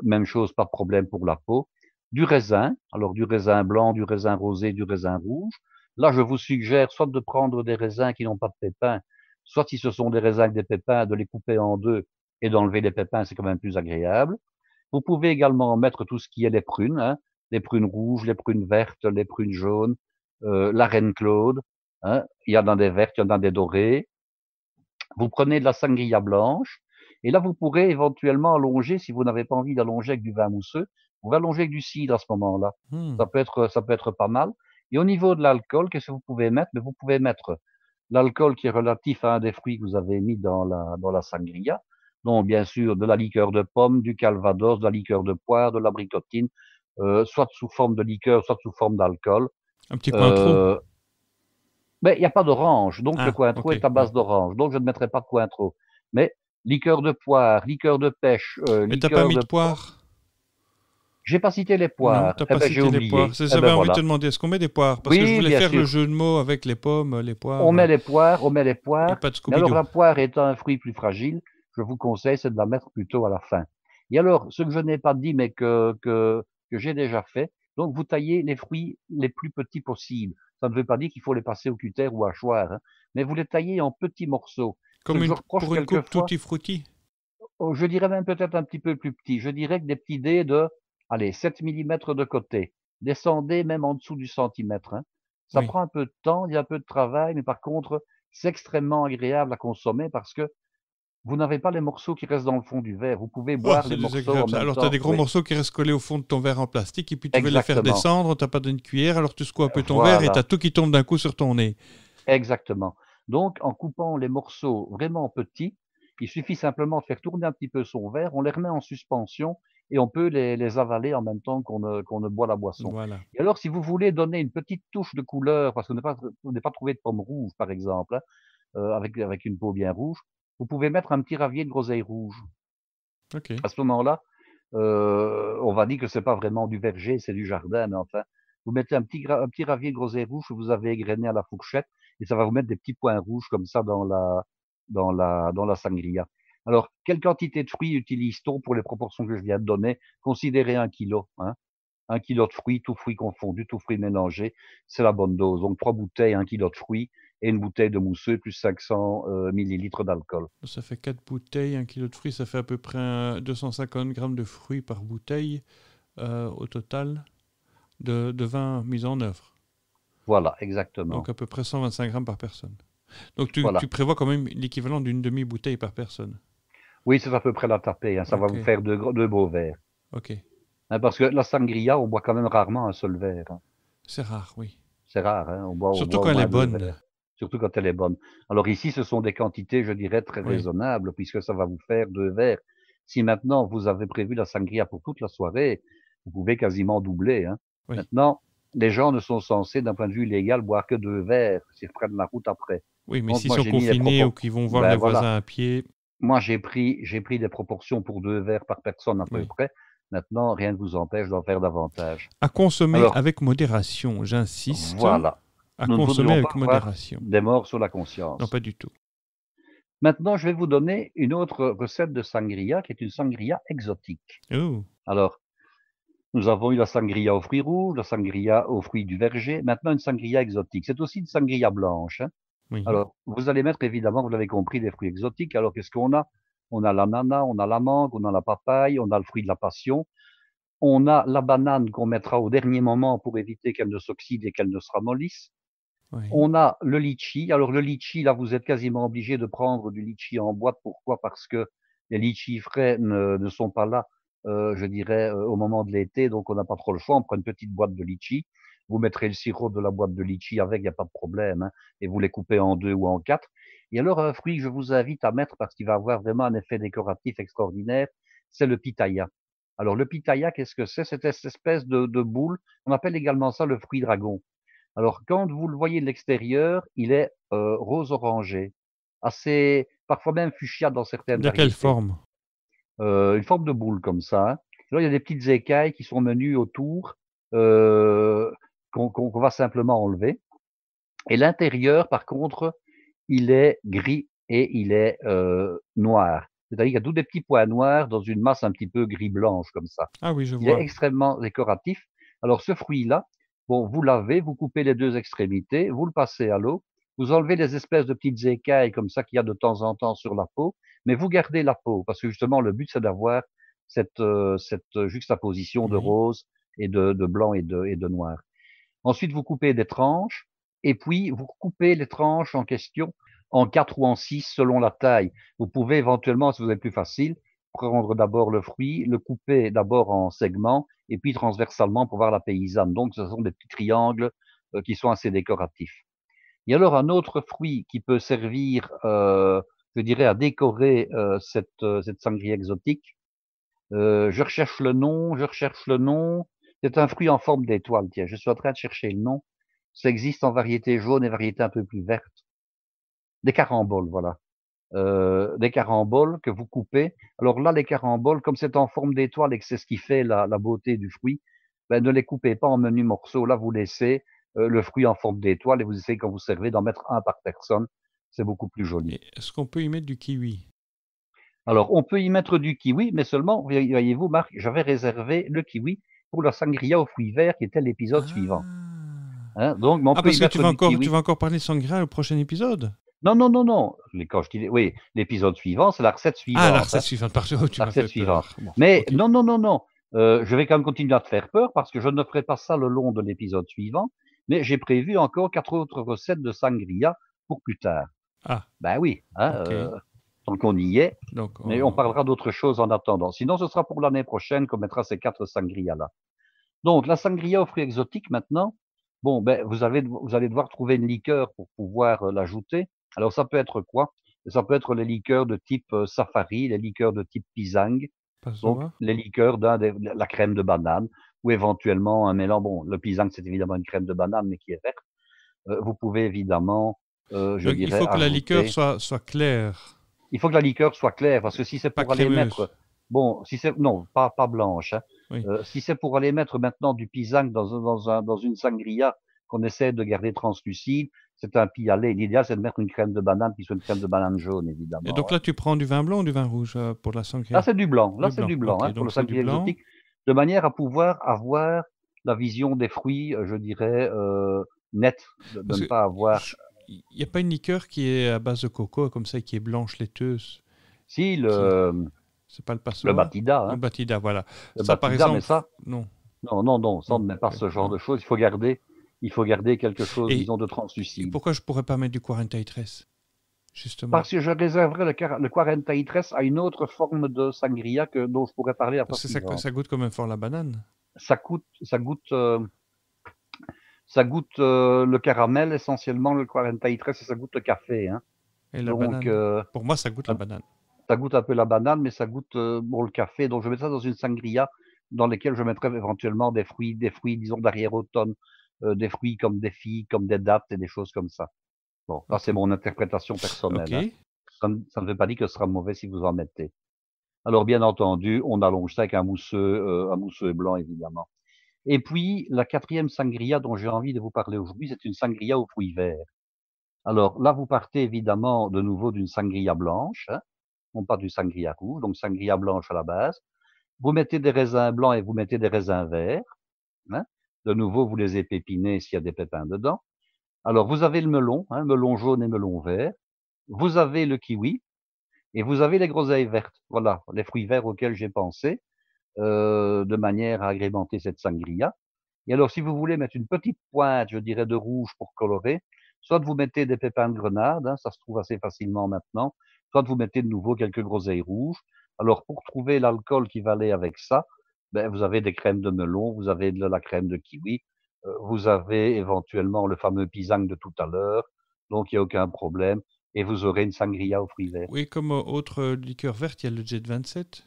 même chose, pas de problème pour la peau. Du raisin, alors du raisin blanc, du raisin rosé, du raisin rouge. Là, je vous suggère soit de prendre des raisins qui n'ont pas de pépins, soit si ce sont des raisins avec des pépins, de les couper en deux et d'enlever les pépins, c'est quand même plus agréable. Vous pouvez également mettre tout ce qui est les prunes, hein. les prunes rouges, les prunes vertes, les prunes jaunes, la reine Claude, hein. Il y en a des vertes, il y en a des dorées. Vous prenez de la sangria blanche et là, vous pourrez éventuellement allonger, si vous n'avez pas envie d'allonger avec du vin mousseux, vous pouvez allonger avec du cidre à ce moment-là. Hmm. Ça peut être pas mal. Et au niveau de l'alcool, qu'est-ce que vous pouvez mettre? Mais vous pouvez mettre l'alcool qui est relatif à un des fruits que vous avez mis dans la sangria. Donc, bien sûr, de la liqueur de pomme, du calvados, de la liqueur de poire, de l'abricotine, soit sous forme de liqueur, soit sous forme d'alcool. Un petit Cointreau. Mais il n'y a pas d'orange, donc le Ah, Cointreau ok, est à base oui. d'orange, donc je ne mettrai pas de Cointreau. Mais liqueur de poire, liqueur de pêche, Mais t'as pas liqueur mis de de pomme. poire? J'ai pas cité les Non, poires. t'as Eh pas ben, j'ai cité les poires. oublié. C'est- Eh ben J'avais envie de te voilà. demander, est-ce qu'on met des poires? Parce que je Oui, voulais bien faire le sûr. jeu de mots avec les pommes, les On poires met les poires, on met les et poires. pas de Mais alors, Scooby-Doo. la poire étant un fruit plus fragile, je vous conseille, c'est de la mettre plutôt à la fin. Et alors, ce que je n'ai pas dit, mais que j'ai déjà fait, donc vous taillez les fruits les plus petits possibles. Ça ne veut pas dire qu'il faut les passer au cutter ou à hachoir, hein, mais vous les taillez en petits morceaux. Ce Comme que je une, reproche pour une coupe quelquefois, tutti frutti. oh, je dirais même peut-être un petit peu plus petit. Je dirais que des petits dés de, allez, 7 millimètres de côté. Descendez même en dessous du centimètre, hein. Ça Oui. prend un peu de temps, il y a un peu de travail, mais par contre, c'est extrêmement agréable à consommer parce que vous n'avez pas les morceaux qui restent dans le fond du verre. Vous pouvez Oh, boire c'est les morceaux en désagréable ça. même Alors, t'as temps. des gros Oui, morceaux qui restent collés au fond de ton verre en plastique et puis tu veux les faire exactement. descendre, t'as pas d'une cuillère, alors tu secoues un peu ton verre et t'as Voilà, tout qui tombe d'un coup sur ton nez. exactement. Donc, en coupant les morceaux vraiment petits, il suffit simplement de faire tourner un petit peu son verre, on les remet en suspension et on peut les avaler en même temps qu'on ne boit la boisson. Voilà. Et alors, si vous voulez donner une petite touche de couleur, parce qu'on n'est pas trouvé de pomme rouge, par exemple, hein, avec une peau bien rouge, vous pouvez mettre un petit ravier de groseille rouge. Ok. À ce moment-là, on va dire que c'est pas vraiment du verger, c'est du jardin, mais enfin, vous mettez un petit ravier de groseille rouge que vous avez égrené à la fourchette et ça va vous mettre des petits points rouges comme ça dans la sangria. Alors, quelle quantité de fruits utilise-t-on pour les proportions que je viens de donner? Considérez 1 kilo, hein. 1 kilo de fruits, tous fruits confondus, tous fruits mélangés, c'est la bonne dose. Donc 3 bouteilles, 1 kilo de fruits et une bouteille de mousseux plus 500 millilitres d'alcool. Ça fait 4 bouteilles, 1 kilo de fruits, ça fait à peu près 250 grammes de fruits par bouteille au total de vin mis en œuvre. Voilà, exactement. Donc à peu près 125 grammes par personne. Donc tu Voilà. prévois quand même l'équivalent d'une demi-bouteille par personne. Oui, c'est à peu près la tapée, hein. Ça va Ok, vous faire deux beaux verres. ok. Hein, parce que la sangria, on boit quand même rarement un seul verre, hein. C'est rare, oui. C'est rare, hein. On Surtout boit au quand elle est moins 2 bonne. verres. Surtout quand elle est bonne. Alors ici, ce sont des quantités, je dirais, très Oui, raisonnables, puisque ça va vous faire 2 verres. Si maintenant vous avez prévu la sangria pour toute la soirée, vous pouvez quasiment doubler, hein. oui. Maintenant, les gens ne sont censés, d'un point de vue légal, boire que 2 verres s'ils reprennent la route après. Oui, mais Donc s'ils moi, sont j'ai mis les confinés ou propos. qu'ils vont voir Ben les voilà. voisins à pied, Moi, j'ai pris des proportions pour 2 verres par personne à peu oui. près. Maintenant, rien ne vous empêche d'en faire davantage. À consommer Alors, avec modération, j'insiste. voilà. À Nous ne consommer voudrions pas avec avoir modération. des morts sur la Non, conscience. pas du tout. Maintenant, je vais vous donner une autre recette de sangria qui est une sangria exotique. Oh, Alors, nous avons eu la sangria aux fruits rouges, la sangria aux fruits du verger, maintenant une sangria exotique. C'est aussi une sangria blanche, hein. oui. Alors, vous allez mettre évidemment, vous l'avez compris, des fruits exotiques. Alors, qu'est-ce qu'on a? On a l'ananas, on a la mangue, on a la papaye, on a le fruit de la passion. On a la banane qu'on mettra au dernier moment pour éviter qu'elle ne s'oxyde et qu'elle ne se ramollisse. Oui. On a le litchi. Alors le litchi, là, vous êtes quasiment obligé de prendre du litchi en boîte. Pourquoi? Parce que les litchis frais ne sont pas là, je dirais, au moment de l'été, donc on n'a pas trop le choix. On prend une petite boîte de litchi. Vous mettrez le sirop de la boîte de litchi avec, il n'y a pas de problème, hein, et vous les coupez en 2 ou en 4. Et alors un fruit que je vous invite à mettre parce qu'il va avoir vraiment un effet décoratif extraordinaire, c'est le pitaya. Alors le pitaya, qu'est-ce que c'est? C'est cette espèce de boule. On appelle également ça le fruit dragon. Alors quand vous le voyez de l'extérieur, il est, rose orangé, assez parfois même fuchsia dans certaines De quelle variétés. forme? Une forme de boule comme ça, hein. Là, il y a des petites écailles qui sont menues autour, heu, qu'on va simplement enlever et l'intérieur par contre, il est gris et il est, noir. C'est-à-dire qu'il y a tous des petits points noirs dans une masse un petit peu gris blanche comme ça. Ah oui, je Il est vois. extrêmement décoratif. Alors ce fruit-là, bon, vous lavez, vous coupez les 2 extrémités, vous le passez à l'eau, vous enlevez les espèces de petites écailles comme ça qu'il y a de temps en temps sur la peau, mais vous gardez la peau parce que justement le but c'est d'avoir cette juxtaposition de Oui. rose et de blanc et de noir. Ensuite, vous coupez des tranches et puis vous coupez les tranches en question en 4 ou en 6 selon la taille. Vous pouvez éventuellement, si vous avez plus facile, prendre d'abord le fruit, le couper d'abord en segments et puis transversalement pour voir la paysanne. Donc, ce sont des petits triangles qui sont assez décoratifs. Il y a alors un autre fruit qui peut servir, je dirais, à décorer cette sangria exotique. Je recherche le nom. C'est un fruit en forme d'étoile, tiens, je suis en train de chercher le nom. Ça existe en variété jaune et variété un peu plus verte. Des caramboles, voilà. Des caramboles que vous coupez. Alors là, les caramboles, comme c'est en forme d'étoile et que c'est ce qui fait la beauté du fruit, ben, ne les coupez pas en menus morceaux. Là, vous laissez le fruit en forme d'étoile et vous essayez quand vous servez d'en mettre un par personne. C'est beaucoup plus joli. Et est-ce qu'on peut y mettre du kiwi? Alors, on peut y mettre du kiwi, mais seulement, voyez-vous, Marc, j'avais réservé le kiwi pour la sangria aux fruits verts qui était l'épisode suivant. Hein, donc, mais on peut parce y que mettre du kiwi. tu vas encore parler de sangria au prochain épisode? Non, non, non, non. Quand je dis, oui, l'épisode suivant, c'est la recette suivante. Ah, la recette suivante, parce que tu la m'as fait recette suivante. peur. Bon, Mais okay. non, non, non, non. Je vais quand même continuer à te faire peur parce que je ne ferai pas ça le long de l'épisode suivant, mais j'ai prévu encore 4 autres recettes de sangria pour plus tard. Ah. Ben oui, hein, Okay. tant qu'on y est. Donc, Mais on parlera d'autres choses en attendant. Sinon, ce sera pour l'année prochaine qu'on mettra ces 4 sangria-là. Donc, la sangria aux fruits exotiques maintenant, bon, ben, vous allez devoir trouver une liqueur pour pouvoir l'ajouter. Alors, ça peut être quoi? Ça peut être les liqueurs de type safari, les liqueurs de type pisang, donc les liqueurs la crème de banane, ou éventuellement un mélange. Bon, le pisang, c'est évidemment une crème de banane, mais qui est verte. Vous pouvez évidemment, je dirais, il faut que la liqueur ajouter. soit claire. Il faut que la liqueur soit claire, parce que si c'est Pas pour aller crémeuse. mettre, bon, si c'est, non, pas blanche, hein. Oui. Si c'est pour aller mettre maintenant du pisang dans une sangria qu'on essaie de garder translucide, c'est un pis-aller. L'idéal, c'est de mettre une crème de banane qui soit une crème de banane jaune, évidemment. Et donc là, tu prends du vin blanc ou du vin rouge pour la sangria? Là, c'est du blanc. Là, c'est du blanc, okay, hein, pour le sangria exotique, de manière à pouvoir avoir la vision des fruits, je dirais, nette, de ne pas avoir. Il n'y a pas une liqueur qui est à base de coco, comme ça, qui est blanche laiteuse? Si, c'est pas le passoa? Le batida, hein. Le batida, voilà. Le ça, batida, par exemple, mais ça, non. Non, ça, on ne met pas ce genre de choses. Il faut garder quelque chose, disons, de translucide. Et pourquoi je pourrais pas mettre du 43, justement? Parce que je réserverai le 43 à une autre forme de sangria dont je pourrais parler à Parce partir que ça goûte quand même fort la banane. Ça goûte le caramel, essentiellement, le 43, et ça goûte le café, hein. Et la banane. Pour moi, ça goûte la banane. Ça goûte un peu la banane, mais ça goûte bon, le café. Donc, je mets ça dans une sangria dans laquelle je mettrai éventuellement des fruits, disons, d'arrière-automne, des fruits comme des figues, comme des dattes et des choses comme ça. Bon, ça, c'est mon interprétation personnelle. Okay. Hein. Ça ne veut pas dire que ce sera mauvais si vous en mettez. Alors, bien entendu, on allonge ça avec un mousseux blanc, évidemment. Et puis, la 4e sangria dont j'ai envie de vous parler aujourd'hui, c'est une sangria aux fruits verts. Alors, là, vous partez évidemment de nouveau d'une sangria blanche, hein. On part du sangria rouge, donc sangria blanche à la base. Vous mettez des raisins blancs et vous mettez des raisins verts. Hein. De nouveau, vous les épépinez s'il y a des pépins dedans. Alors, vous avez le melon, hein, melon jaune et melon vert. Vous avez le kiwi et vous avez les groseilles vertes. Voilà, les fruits verts auxquels j'ai pensé, de manière à agrémenter cette sangria. Et alors, si vous voulez mettre une petite pointe, je dirais, de rouge pour colorer, soit vous mettez des pépins de grenade, hein, ça se trouve assez facilement maintenant, soit vous mettez de nouveau quelques groseilles rouges. Alors, pour trouver l'alcool qui va aller avec ça, ben, vous avez des crèmes de melon, vous avez de la crème de kiwi, vous avez éventuellement le fameux pisang de tout à l'heure, donc il n'y a aucun problème, et vous aurez une sangria aux fruits verts. Oui, comme autre liqueur verte, il y a le Jet 27.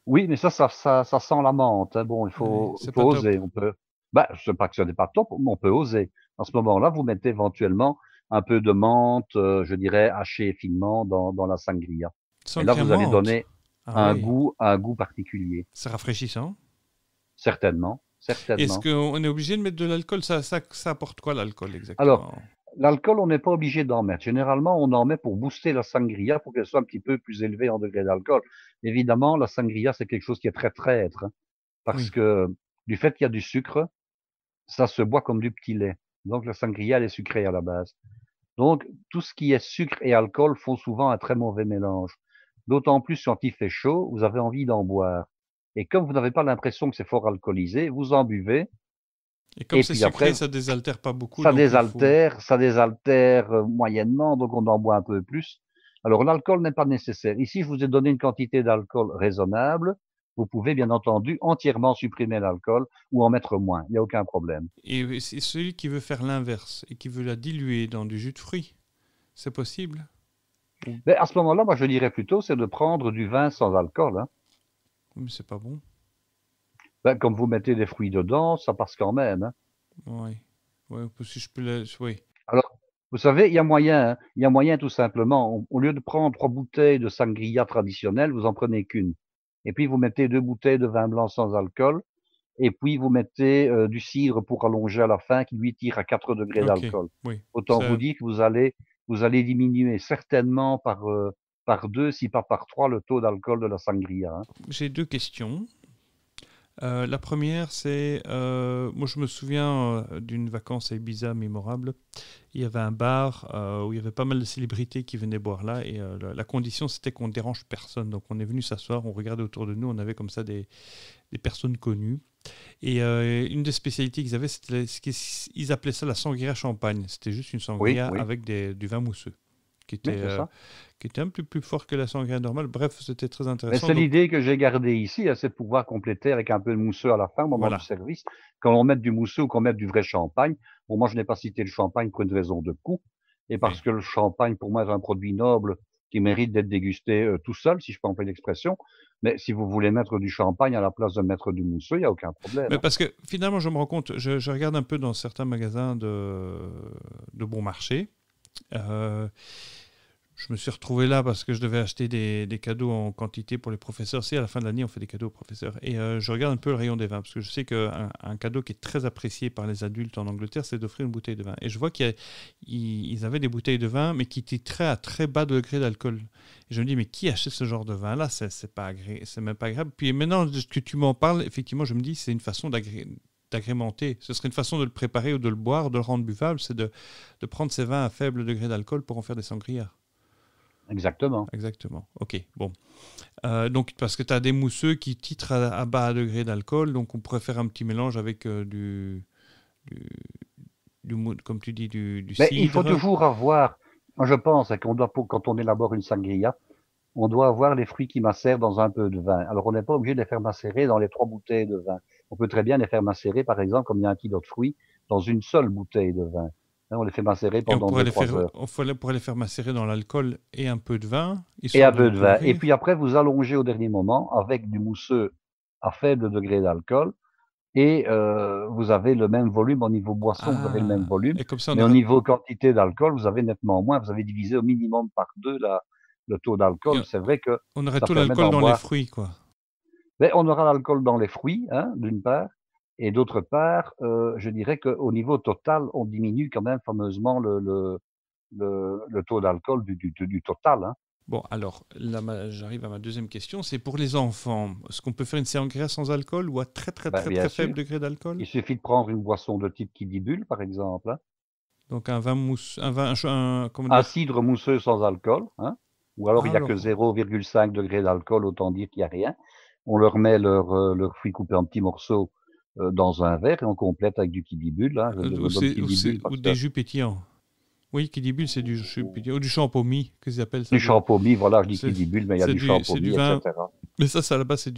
Oui, mais ça sent la menthe. Hein. Bon, il faut oser. On peut. Bah, je sais pas que ce n'est pas top, mais on peut oser. À ce moment-là, vous mettez éventuellement un peu de menthe, je dirais hachée finement dans la sangria. Et là, vous allez donner un goût particulier. C'est rafraîchissant. Certainement. Est-ce qu'on est obligé de mettre de l'alcool? Ça apporte quoi l'alcool exactement? Alors, l'alcool, on n'est pas obligé d'en mettre. Généralement, on en met pour booster la sangria, pour qu'elle soit un petit peu plus élevée en degré d'alcool. Évidemment, la sangria, c'est quelque chose qui est très traître, hein, parce que du fait qu'il y a du sucre, ça se boit comme du petit lait. Donc, la sangria, elle est sucrée à la base. Donc, tout ce qui est sucre et alcool font souvent un très mauvais mélange. D'autant plus quand il fait chaud, vous avez envie d'en boire. Et comme vous n'avez pas l'impression que c'est fort alcoolisé, vous en buvez. Et comme Et c'est puis sucré, après, ça désaltère pas beaucoup, ça donc il faut... désaltère moyennement, donc on en boit un peu plus. Alors l'alcool n'est pas nécessaire. Ici, je vous ai donné une quantité d'alcool raisonnable. Vous pouvez bien entendu entièrement supprimer l'alcool ou en mettre moins. Il n'y a aucun problème. Et c'est celui qui veut faire l'inverse et qui veut la diluer dans du jus de fruits, c'est possible? Ou... Mais à ce moment-là, moi, je dirais plutôt, c'est de prendre du vin sans alcool. Hein. Mais c'est pas bon. Ben, comme vous mettez des fruits dedans, ça passe quand même. Hein. Oui. Ouais, si je peux la... Oui. Alors, vous savez, il y a moyen. Hein. Il y a moyen tout simplement. Au lieu de prendre 3 bouteilles de sangria traditionnelle, vous en prenez qu'une. Et puis, vous mettez 2 bouteilles de vin blanc sans alcool. Et puis, vous mettez du cidre pour allonger à la fin, qui lui tire à 4 degrés Ok. d'alcool. Oui. Autant vous dire que vous allez diminuer certainement par 2, si pas par 3, le taux d'alcool de la sangria. Hein. J'ai 2 questions. La première, c'est... moi, je me souviens d'une vacance à Ibiza mémorable. Il y avait un bar où il y avait pas mal de célébrités qui venaient boire là. Et la condition, c'était qu'on ne dérange personne. Donc, on est venu s'asseoir, on regardait autour de nous. On avait comme ça des personnes connues. Et une des spécialités qu'ils avaient, c'était ils appelaient ça la sangria champagne. C'était juste une sangria Oui. avec du vin mousseux, qui Oui, était, c'est ça. qui était un peu plus fort que la sangria normale. Bref, c'était très Mais intéressant. c'est Donc, l'idée que j'ai gardée ici, hein, c'est de pouvoir compléter avec un peu de mousseux à la fin, au moment du voilà. service. Quand on met du mousseux ou qu'on met du vrai champagne, bon, moi, je n'ai pas cité le champagne pour une raison de coût, et parce Oui. que le champagne, pour moi, est un produit noble qui mérite d'être dégusté tout seul, si je peux employer l'expression. Mais si vous voulez mettre du champagne à la place de mettre du mousseux, il n'y a aucun problème. Mais Hein. parce que finalement, je me rends compte, je regarde un peu dans certains magasins de bon marché. Je me suis retrouvé là parce que je devais acheter des cadeaux en quantité pour les professeurs. C'est à la fin de l'année, on fait des cadeaux aux professeurs. Et je regarde un peu le rayon des vins parce que je sais qu'un cadeau qui est très apprécié par les adultes en Angleterre, c'est d'offrir une bouteille de vin. Et je vois qu'ils avaient des bouteilles de vin, mais qui titraient à très bas degré d'alcool. Et je me dis, mais qui achète ce genre de vin-là? C'est même pas agréable. Puis maintenant que tu m'en parles, effectivement, je me dis, c'est une façon d'agrémenter. Ce serait une façon de le préparer ou de le boire, de le rendre buvable, c'est de prendre ces vins à faible degré d'alcool pour en faire des sangrias. Exactement. Exactement. Ok, bon. Donc, parce que tu as des mousseux qui titrent à bas degré d'alcool, donc on pourrait faire un petit mélange avec comme tu dis, du Mais il faut cidre. toujours avoir, moi je pense hein, qu'on doit, quand on élabore une sangria, on doit avoir les fruits qui macèrent dans un peu de vin. Alors, on n'est pas obligé de les faire macérer dans les 3 bouteilles de vin. On peut très bien les faire macérer, par exemple, comme il y a un kilo de fruits, dans une seule bouteille de vin. Hein, on les fait macérer Et on pendant pourrait 2-3 heures. pourrait les faire macérer dans l'alcool et un peu de vin, Et histoire un de les peu de vin. Et couvrir. puis après, vous allongez au dernier moment avec du mousseux à faible degré d'alcool. Et vous avez le même volume au niveau boisson, vous avez le même Ah, volume. et comme ça, on Mais au aurait, niveau quantité d'alcool, vous avez nettement moins. Vous avez divisé au minimum par 2 le taux et d'alcool. C'est vrai que on aurait ça tout permet l'alcool d'en dans les boire. fruits, quoi. Mais on aura l'alcool dans les fruits, hein, d'une part, et d'autre part, je dirais qu'au niveau total, on diminue quand même fameusement le taux d'alcool du total. Hein. Bon, alors, là, j'arrive à ma deuxième question. C'est pour les enfants. Est-ce qu'on peut faire une sangria sans alcool ou à très, très, Ben, très, bien très faible sûr, degré d'alcool? il suffit de prendre une boisson de type Kidibule, par exemple, hein. Donc, un vin mousse, comment Un dire? cidre mousseux sans alcool, hein, ou alors il n'y a que Alors, 0,5 degré d'alcool, autant dire qu'il n'y a rien. On leur met leurs fruits coupés en petits morceaux dans un verre et on complète avec du Kidibule. Hein. Je ou, donne Kidibule ou parce que des jus pétillants. Oui, qui dit bulle, c'est du jus pétillant. Ou du champomis, qu'ils appellent ça. du champomis, voilà, je dis C'est Kidibule, mais il y a du c'est du champomis, vin. etc. Mais ça à la base, c'est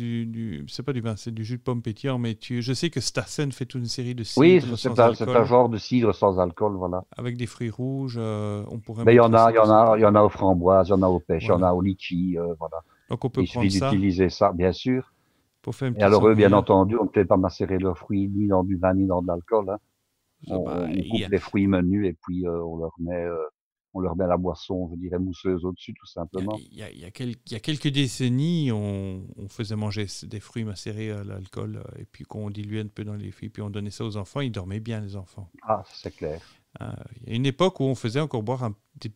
c'est pas du vin, c'est du jus de pomme pétillant. Mais je sais que Stassen fait toute une série de Oui, cidres sans c'est un alcool, genre de cidre sans alcool, voilà. avec des fruits rouges. On pourrait Mais il y mettre en a, aussi il y en des... a, il y en a aux framboises, il y en a aux pêches, il y en Voilà. a au litchi, voilà. Donc on peut Il suffit prendre ça d'utiliser ça, bien sûr. pour faire une Et petite alors eux, bien sangria. entendu, on ne fait pas macérer leurs fruits ni dans du vin ni dans de l'alcool, hein. Bah, On coupe les fruits menus et puis on leur met la boisson, je dirais mousseuse au-dessus, tout simplement. il y a quelques décennies, on faisait manger des fruits macérés à l'alcool et puis qu'on diluait un peu dans les fruits, puis on donnait ça aux enfants. Ils dormaient bien, les enfants. Ah, c'est clair. Il y a une époque où on faisait encore boire des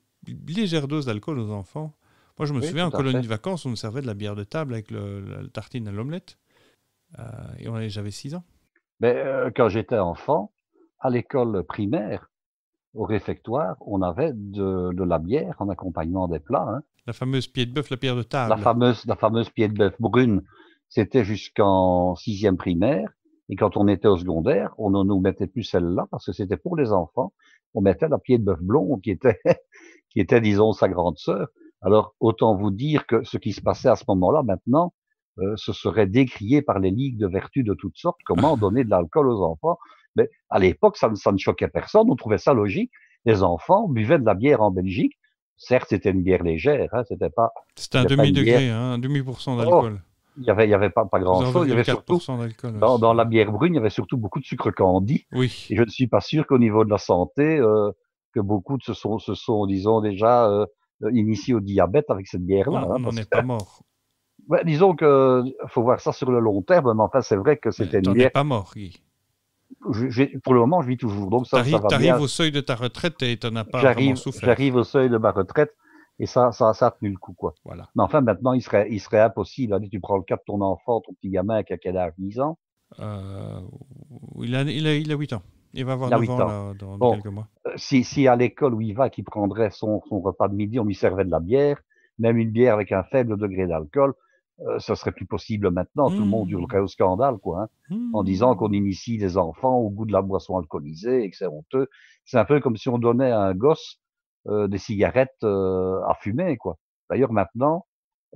légères doses d'alcool aux enfants. Moi, je me Oui, souviens, tout en à colonie fait. de vacances, on nous servait de la bière de table avec la tartine à l'omelette. J'avais 6 ans. Mais quand j'étais enfant, à l'école primaire, au réfectoire, on avait de la bière en accompagnement des plats, hein. La fameuse pied de bœuf, la bière de table. La fameuse pied de bœuf brune. c'était jusqu'en 6e primaire. Et quand on était au secondaire, on ne nous mettait plus celle-là parce que c'était pour les enfants. On mettait la Pied de Bœuf blonde qui était, disons, sa grande sœur. Alors, autant vous dire que ce qui se passait à ce moment-là, maintenant, ce serait décrié par les ligues de vertu de toutes sortes. Comment donner de l'alcool aux enfants? Mais à l'époque, ça ne choquait personne. On trouvait ça logique. Les enfants buvaient de la bière en Belgique. Certes, c'était une bière légère. Hein, c'était un demi-degré, hein, un demi% d'alcool. Il y avait pas grand-chose. Il y avait surtout dans la bière brune, il y avait surtout beaucoup de sucre candi. Oui. Et je ne suis pas sûr qu'au niveau de la santé, que beaucoup se sont, disons, déjà initiés au diabète avec cette bière-là. On n'en est pas mort. Ouais, disons que faut voir ça sur le long terme, mais enfin, c'est vrai que c'était une bière. T'en es pas mort, Guy. Pour le moment, je vis toujours. Donc ça va bien. T'arrives au seuil de ta retraite et t'en as pas vraiment souffert. J'arrive au seuil de ma retraite et ça a tenu le coup, quoi. Voilà. Mais enfin, maintenant, il serait impossible. Tu prends le cas de ton enfant, ton petit gamin qui a quel âge, 10 ans? Il a 8 ans. Il va avoir 9 ans là, dans quelques mois. Si à l'école où il va, qu'il prendrait son repas de midi, on lui servait de la bière, même une bière avec un faible degré d'alcool, ça serait plus possible maintenant. Tout le monde hurlerait au scandale, quoi, hein, en disant qu'on initie les enfants au goût de la boisson alcoolisée et que c'est honteux. C'est un peu comme si on donnait à un gosse des cigarettes à fumer, quoi. D'ailleurs, maintenant,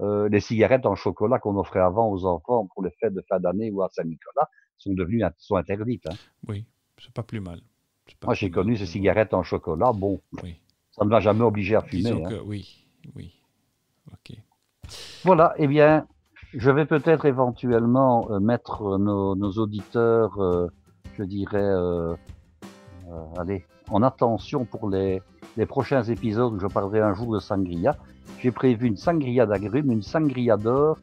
les cigarettes en chocolat qu'on offrait avant aux enfants pour les fêtes de fin d'année ou à Saint-Nicolas sont interdites. Hein. Oui, c'est pas plus mal. Moi, j'ai connu ces cigarettes en chocolat. Bon, oui. Ça ne m'a jamais obligé à fumer. Disons que oui. Ok. Voilà, eh bien, je vais peut-être éventuellement mettre nos auditeurs, je dirais, en attention pour les prochains épisodes où je parlerai un jour de sangria. J'ai prévu une sangria d'agrumes, une sangria d'or,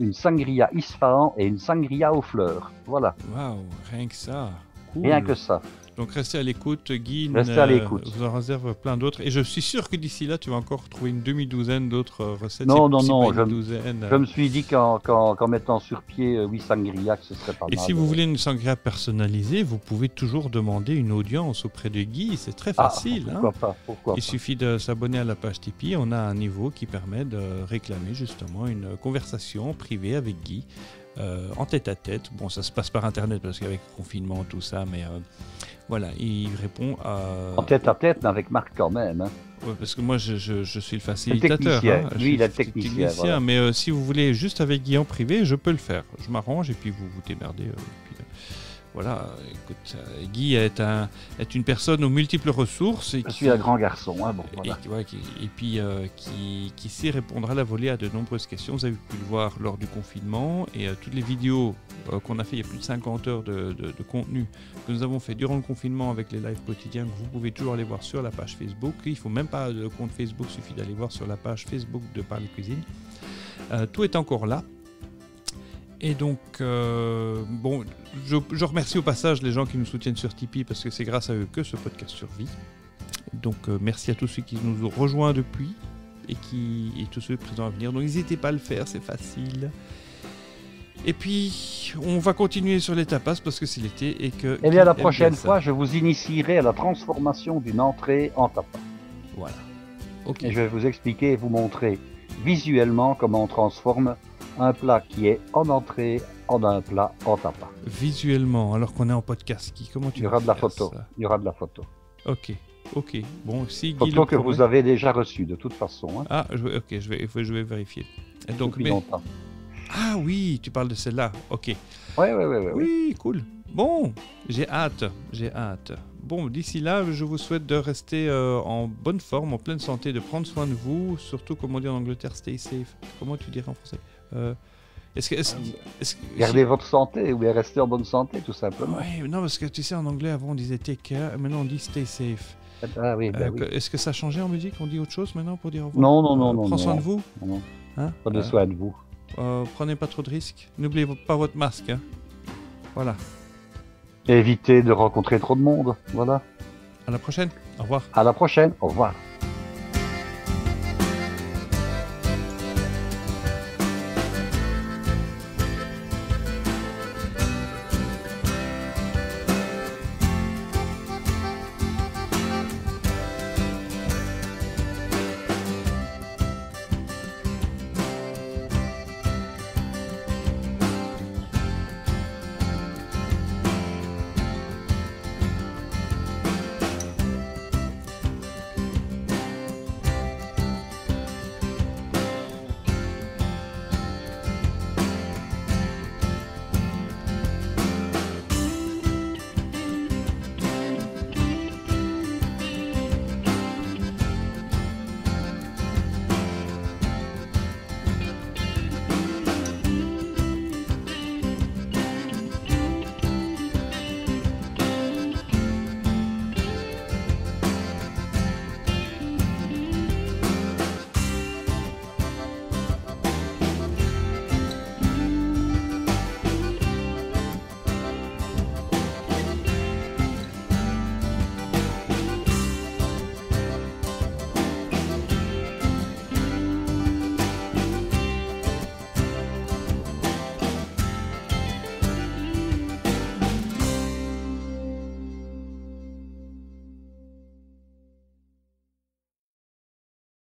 une sangria Isfahan et une sangria aux fleurs. Voilà. Waouh, rien que ça. Cool. Rien que ça. Donc restez à l'écoute, Guy. Restez à l'écoute. Vous en réserve plein d'autres. Et je suis sûr que d'ici là, tu vas encore trouver une demi-douzaine d'autres recettes. Non. Je me suis dit qu'en mettant sur pied 8 sangria, que ce serait pas mal. Et si vous voulez une sangria personnalisée, vous pouvez toujours demander une audience auprès de Guy. C'est très facile. Pourquoi pas. Il suffit de s'abonner à la page Tipeee. On a un niveau qui permet de réclamer justement une conversation privée avec Guy. En tête-à-tête. Bon, ça se passe par Internet parce qu'avec le confinement, tout ça, mais voilà, il répond à... En tête-à-tête, mais avec Marc quand même. Hein. Ouais, parce que moi, je suis le facilitateur. Lui, il est technicien. Voilà. Mais si vous voulez juste avec Guy en privé, je peux le faire. Je m'arrange et puis vous vous démerdez. Voilà, écoute, Guy est une personne aux multiples ressources. Je suis un grand garçon, hein, bon, voilà. Et puis qui sait répondre à la volée à de nombreuses questions. Vous avez pu le voir lors du confinement et toutes les vidéos qu'on a fait, il y a plus de 50 heures de contenu que nous avons fait durant le confinement avec les lives quotidiens que vous pouvez toujours aller voir sur la page Facebook. Il ne faut même pas le compte Facebook, il suffit d'aller voir sur la page Facebook de Parler Cuisine. Tout est encore là. Et donc, bon, je remercie au passage les gens qui nous soutiennent sur Tipeee parce que c'est grâce à eux que ce podcast survit. Donc, merci à tous ceux qui nous ont rejoints depuis et tous ceux présents à venir. Donc, n'hésitez pas à le faire, c'est facile. Et puis, on va continuer sur les tapas parce que c'est l'été et que... Eh bien, la prochaine fois, je vous initierai à la transformation d'une entrée en tapas. Voilà. Ok. Et je vais vous expliquer et vous montrer visuellement comment on transforme un plat qui est en entrée en un plat en tapas. Visuellement, alors qu'on est en podcast, comment tu... Il y aura de la photo. Il y aura de la photo. Ok. Bon, si Guy photo que vous avez déjà reçue de toute façon. Hein. Ah, je vais vérifier. Et donc, Ah oui, tu parles de celle-là. Ok. Ouais. Oui, cool. Bon, j'ai hâte. Bon, d'ici là, je vous souhaite de rester en bonne forme, en pleine santé, de prendre soin de vous, surtout comme on dit en Angleterre, stay safe. Comment tu dirais en français? Gardez votre santé ou restez en bonne santé, tout simplement. Oui, non, parce que tu sais, en anglais, avant on disait take care, maintenant on dit stay safe. Ah oui, oui. Est-ce que ça a changé en musique? On dit autre chose maintenant pour dire au revoir? Non. Prends soin de vous. Non. Hein? Prenez soin de vous. Prenez pas trop de risques. N'oubliez pas votre masque. Hein. Voilà. Évitez de rencontrer trop de monde. Voilà. À la prochaine. Au revoir. À la prochaine. Au revoir.